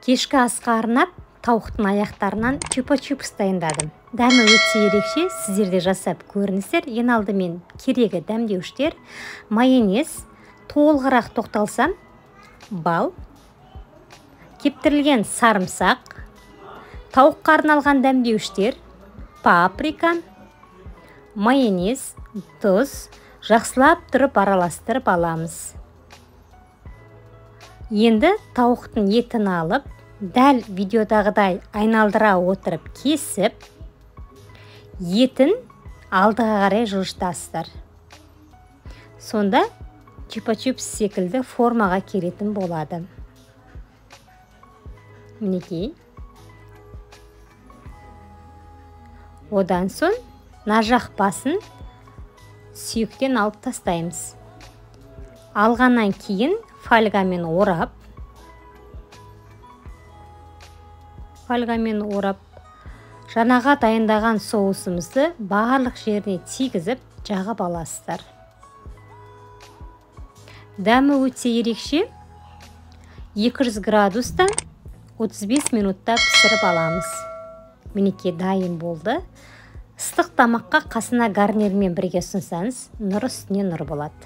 Кешкі асқа арнап тауықтың аяқтарынан чупа-чупс дайындадым. Дәмі өте ерекше, сіздерде жасап көріңіздер. Ең алдымен керегі дәмдеуіштер: майонез, толығырақ тоқталсам, бал, кептірілген сарымсақ, тауыққа арналған дәмдеуіштер: паприка, майонез, тұз. Жақсылап тұрып араластырып аламыз. Енді тауықтың етін алып, дәл видеодағыдай айналдыра отырып кесіп, етін алдыға қарай жылжытасыздар. Сонда чупа-чупс секілді формаға келетін болады. Мінекей. Одан соң нажақ басын сүйектен алып тастаймыз. Алғаннан кейін фольгамен орап, жаңаға дайындаған соусымызды барлық жеріне тигізіп жағып аласыздар. Дәмі өте ерекше. 200 градуста 35 минутта пісіріп аламыз. Мінекей дайын болды. Ыстық тамаққа қасына гарнирмен бірге ұсынсаңыз, нұр үстіне нұр болады.